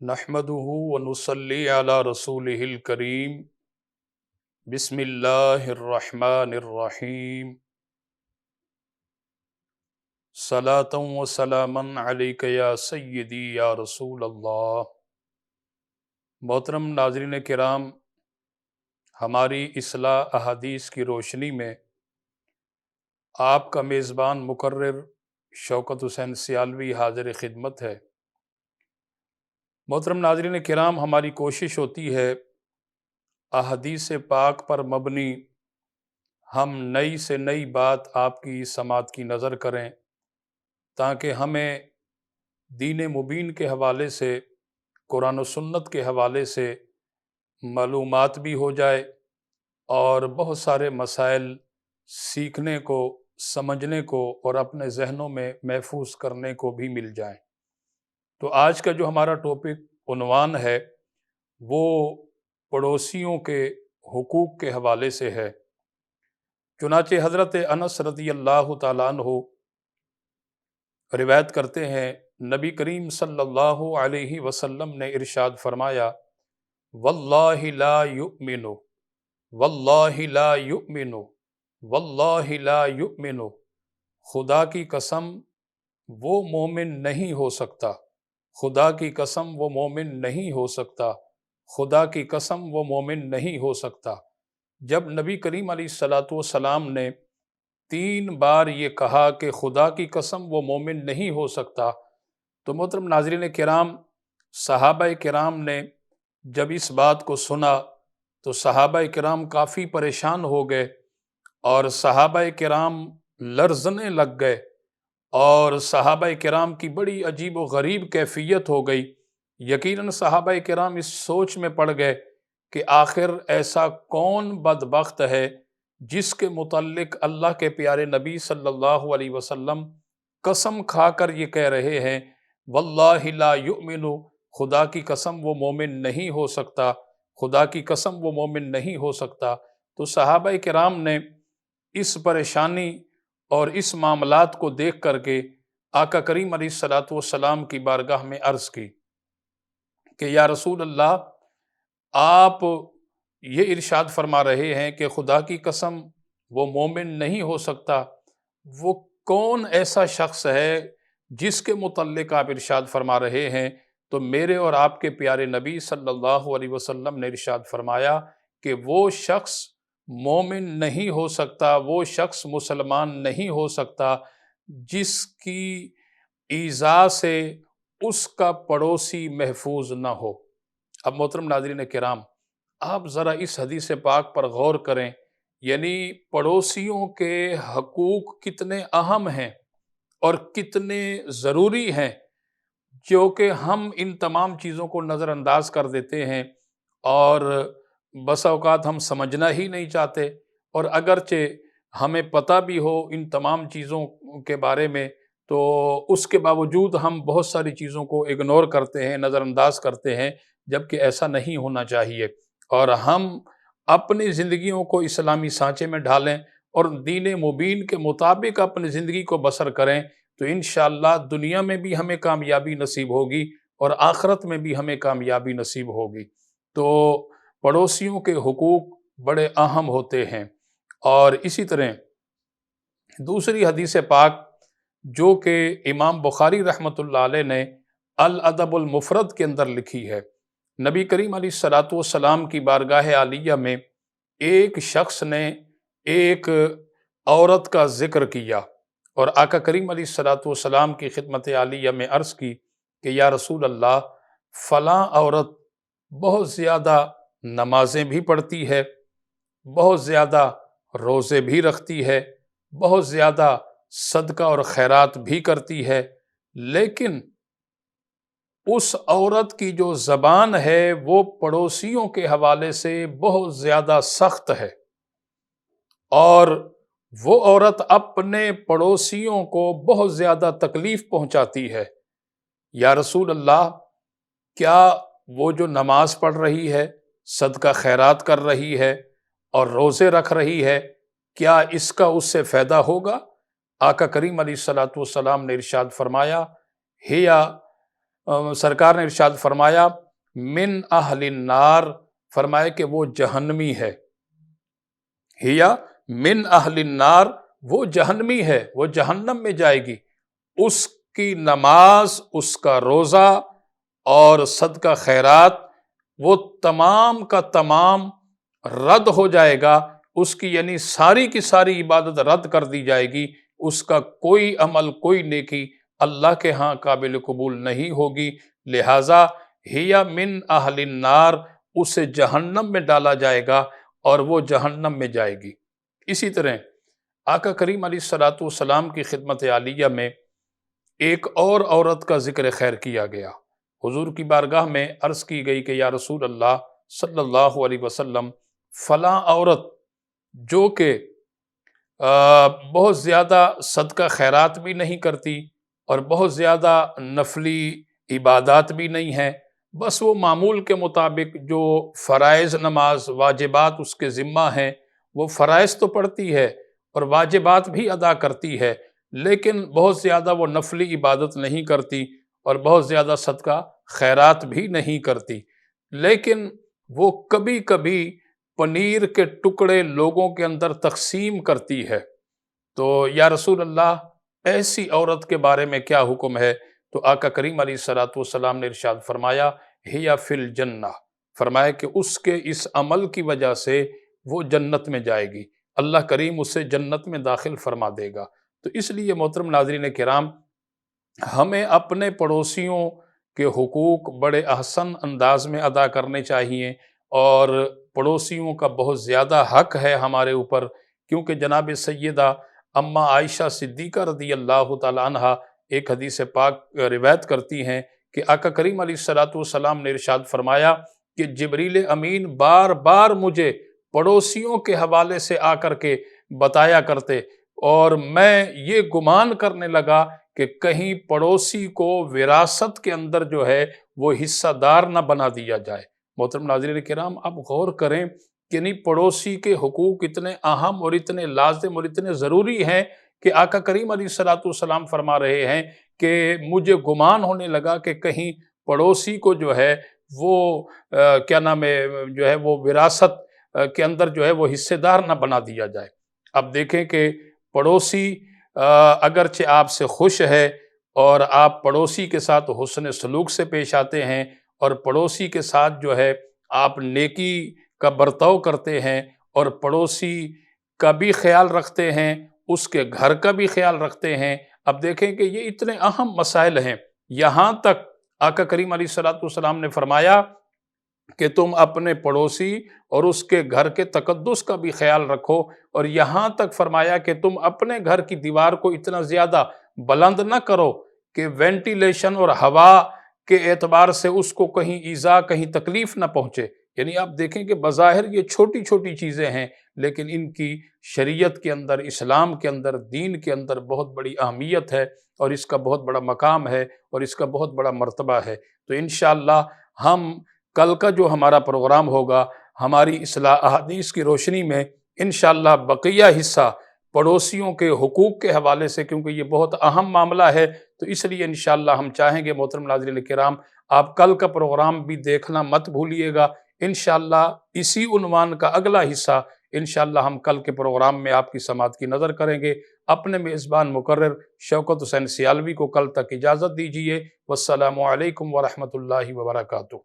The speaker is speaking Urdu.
نحمده ونصلي على رسوله الكريم بسم الله الرحمن الرحيم صلاة وسلاما عليك يا سيدي يا رسول اللہ۔ محترم ناظرین کرام، ہماری اصلاح احادیث کی روشنی میں آپ کا میزبان مقرر شوکت حسین سیالوی حاضر خدمت ہے۔ محترم ناظرین کرام، ہماری کوشش ہوتی ہے احادیث پاک پر مبنی ہم نئی سے نئی بات آپ کی سماعت کی نظر کریں، تاکہ ہمیں دین مبین کے حوالے سے، قرآن و سنت کے حوالے سے معلومات بھی ہو جائے اور بہت سارے مسائل سیکھنے کو، سمجھنے کو اور اپنے ذہنوں میں محفوظ کرنے کو بھی مل جائیں۔ تو آج کا جو ہمارا ٹاپک عنوان ہے وہ پڑوسیوں کے حقوق کے حوالے سے ہے۔ چنانچہ حضرت انس رضی اللہ تعالیٰ عنہ روایت کرتے ہیں، نبی کریم صلی اللہ علیہ وسلم نے ارشاد فرمایا، واللہ لا یؤمن، واللہ لا یؤمن، واللہ لا یؤمن، خدا کی قسم وہ مومن نہیں ہو سکتا، خدا کی قسم وہ مومن نہیں ہو سکتا، خدا کی قسم وہ مومن نہیں ہو سکتا۔ جب نبی کریم علیہ الصلاۃ والسلام نے 3 بار یہ کہا کہ خدا کی قسم وہ مومن نہیں ہو سکتا، تو محترم ناظرین کرام، صحابہ کرام نے جب اس بات کو سنا تو صحابہ کرام کافی پریشان ہو گئے اور صحابہ کرام لرزنے لگ گئے اور صحابہ کرام کی بڑی عجیب و غریب کیفیت ہو گئی۔ یقیناً صحابہ کرام اس سوچ میں پڑ گئے کہ آخر ایسا کون بدبخت ہے جس کے متعلق اللہ کے پیارے نبی صلی اللہ علیہ وسلم قسم کھا کر یہ کہہ رہے ہیں، واللہ لا یؤمن، خدا کی قسم وہ مومن نہیں ہو سکتا، خدا کی قسم وہ مومن نہیں ہو سکتا۔ تو صحابہ کرام نے اس پریشانی اور اس معاملات کو دیکھ کر کے آقا کریم علیہ الصلاۃ والسلام کی بارگاہ میں عرض کی کہ یا رسول اللہ، آپ یہ ارشاد فرما رہے ہیں کہ خدا کی قسم وہ مومن نہیں ہو سکتا، وہ کون ایسا شخص ہے جس کے متعلق آپ ارشاد فرما رہے ہیں؟ تو میرے اور آپ کے پیارے نبی صلی اللہ علیہ وسلم نے ارشاد فرمایا کہ وہ شخص مومن نہیں ہو سکتا، وہ شخص مسلمان نہیں ہو سکتا جس کی ایذا سے اس کا پڑوسی محفوظ نہ ہو۔ اب محترم ناظرین کرام، آپ ذرا اس حدیث پاک پر غور کریں، یعنی پڑوسیوں کے حقوق کتنے اہم ہیں اور کتنے ضروری ہیں، جو کہ ہم ان تمام چیزوں کو نظر انداز کر دیتے ہیں اور بس اوقات ہم سمجھنا ہی نہیں چاہتے، اور اگرچہ ہمیں پتہ بھی ہو ان تمام چیزوں کے بارے میں تو اس کے باوجود ہم بہت ساری چیزوں کو اگنور کرتے ہیں، نظر انداز کرتے ہیں، جبکہ ایسا نہیں ہونا چاہیے، اور ہم اپنی زندگیوں کو اسلامی سانچے میں ڈھالیں اور دین مبین کے مطابق اپنی زندگی کو بسر کریں، تو انشاءاللہ دنیا میں بھی ہمیں کامیابی نصیب ہوگی اور آخرت میں بھی ہمیں کامیابی نصیب ہوگی۔ تو پڑوسیوں کے حقوق بڑے اہم ہوتے ہیں۔ اور اسی طرح دوسری حدیث پاک جو کہ امام بخاری رحمۃ اللہ علیہ نے الادب المفرد کے اندر لکھی ہے، نبی کریم علیہ الصلاۃ والسلام کی بارگاہ عالیہ میں ایک شخص نے ایک عورت کا ذکر کیا اور آقا کریم علیہ الصلاۃ والسلام کی خدمت عالیہ میں عرض کی کہ یا رسول اللہ، فلاں عورت بہت زیادہ نمازیں بھی پڑھتی ہے، بہت زیادہ روزے بھی رکھتی ہے، بہت زیادہ صدقہ اور خیرات بھی کرتی ہے، لیکن اس عورت کی جو زبان ہے وہ پڑوسیوں کے حوالے سے بہت زیادہ سخت ہے، اور وہ عورت اپنے پڑوسیوں کو بہت زیادہ تکلیف پہنچاتی ہے۔ یا رسول اللہ، کیا وہ جو نماز پڑھ رہی ہے، صدقہ خیرات کر رہی ہے اور روزے رکھ رہی ہے، کیا اس کا اس سے فائدہ ہوگا؟ آقا کریم علیہ الصلاۃ والسلام نے ارشاد فرمایا، ہیا سرکار نے ارشاد فرمایا من اہل النار، فرمایا کہ وہ جہنمی ہے، ہیا من اہل النار، وہ جہنمی ہے، وہ جہنم میں جائے گی، اس کی نماز، اس کا روزہ اور صدقہ خیرات وہ تمام کا تمام رد ہو جائے گا، اس کی یعنی ساری کی ساری عبادت رد کر دی جائے گی، اس کا کوئی عمل، کوئی نیکی اللہ کے ہاں قابل قبول نہیں ہوگی، لہٰذا ہیا من اہل النار، اسے جہنم میں ڈالا جائے گا اور وہ جہنم میں جائے گی۔ اسی طرح آقا کریم علیہ الصلوۃ والسلام کی خدمت عالیہ میں ایک اور عورت کا ذکر خیر کیا گیا۔ حضور کی بارگاہ میں عرض کی گئی کہ یا رسول اللہ صلی اللہ علیہ وسلم، فلاں عورت جو کہ بہت زیادہ صدقہ خیرات بھی نہیں کرتی اور بہت زیادہ نفلی عبادات بھی نہیں ہیں، بس وہ معمول کے مطابق جو فرائض نماز واجبات اس کے ذمہ ہیں وہ فرائض تو پڑھتی ہے اور واجبات بھی ادا کرتی ہے، لیکن بہت زیادہ وہ نفلی عبادت نہیں کرتی اور بہت زیادہ صدقہ خیرات بھی نہیں کرتی، لیکن وہ کبھی کبھی پنیر کے ٹکڑے لوگوں کے اندر تقسیم کرتی ہے۔ تو یا رسول اللہ، ایسی عورت کے بارے میں کیا حکم ہے؟ تو آقا کریم علیہ الصلوۃ والسلام نے ارشاد فرمایا ہی فی الجنہ، فرمایا کہ اس کے اس عمل کی وجہ سے وہ جنت میں جائے گی، اللہ کریم اسے جنت میں داخل فرما دے گا۔ تو اس لیے محترم ناظرین کرام، ہمیں اپنے پڑوسیوں کے حقوق بڑے احسن انداز میں ادا کرنے چاہیے، اور پڑوسیوں کا بہت زیادہ حق ہے ہمارے اوپر، کیونکہ جناب سیدہ اماں عائشہ صدیقہ رضی اللہ تعالیٰ عنہ ایک حدیث پاک روایت کرتی ہیں کہ آقا کریم علیہ الصلوۃ والسلام نے ارشاد فرمایا کہ جبریل امین بار بار مجھے پڑوسیوں کے حوالے سے آ کر کے بتایا کرتے، اور میں یہ گمان کرنے لگا کہ کہیں پڑوسی کو وراثت کے اندر جو ہے وہ حصہ دار نہ بنا دیا جائے۔ محترم ناظرین کرام، آپ غور کریں کہ نہیں پڑوسی کے حقوق اتنے اہم اور اتنے لازم اور اتنے ضروری ہیں کہ آقا کریم علیہ الصلوۃ والسلام فرما رہے ہیں کہ مجھے گمان ہونے لگا کہ کہیں پڑوسی کو جو ہے وہ کیا نام ہے جو ہے وہ وراثت کے اندر جو ہے وہ حصے دار نہ بنا دیا جائے۔ اب دیکھیں کہ پڑوسی اگرچہ آپ سے خوش ہے اور آپ پڑوسی کے ساتھ حسن سلوک سے پیش آتے ہیں اور پڑوسی کے ساتھ جو ہے آپ نیکی کا برتاؤ کرتے ہیں اور پڑوسی کا بھی خیال رکھتے ہیں، اس کے گھر کا بھی خیال رکھتے ہیں، اب دیکھیں کہ یہ اتنے اہم مسائل ہیں، یہاں تک آقا کریم علیہ الصلوۃ والسلام نے فرمایا کہ تم اپنے پڑوسی اور اس کے گھر کے تقدس کا بھی خیال رکھو، اور یہاں تک فرمایا کہ تم اپنے گھر کی دیوار کو اتنا زیادہ بلند نہ کرو کہ وینٹیلیشن اور ہوا کے اعتبار سے اس کو کہیں ایذا، کہیں تکلیف نہ پہنچے۔ یعنی آپ دیکھیں کہ بظاہر یہ چھوٹی چھوٹی چیزیں ہیں، لیکن ان کی شریعت کے اندر، اسلام کے اندر، دین کے اندر بہت بڑی اہمیت ہے، اور اس کا بہت بڑا مقام ہے اور اس کا بہت بڑا مرتبہ ہے۔ تو انشاءاللہ ہم کل کا جو ہمارا پروگرام ہوگا، ہماری اصلاح احادیث کی روشنی میں انشاءاللہ بقیہ حصہ پڑوسیوں کے حقوق کے حوالے سے، کیونکہ یہ بہت اہم معاملہ ہے، تو اس لیے انشاءاللہ ہم چاہیں گے محترم ناظرین کرام آپ کل کا پروگرام بھی دیکھنا مت بھولیے گا۔ انشاءاللہ اسی عنوان کا اگلا حصہ انشاءاللہ ہم کل کے پروگرام میں آپ کی سماعت کی نظر کریں گے۔ اپنے میزبان مقرر شوکت حسین سیالوی کو کل تک اجازت دیجیے۔ والسلام علیکم ورحمۃ اللہ وبرکاتہ۔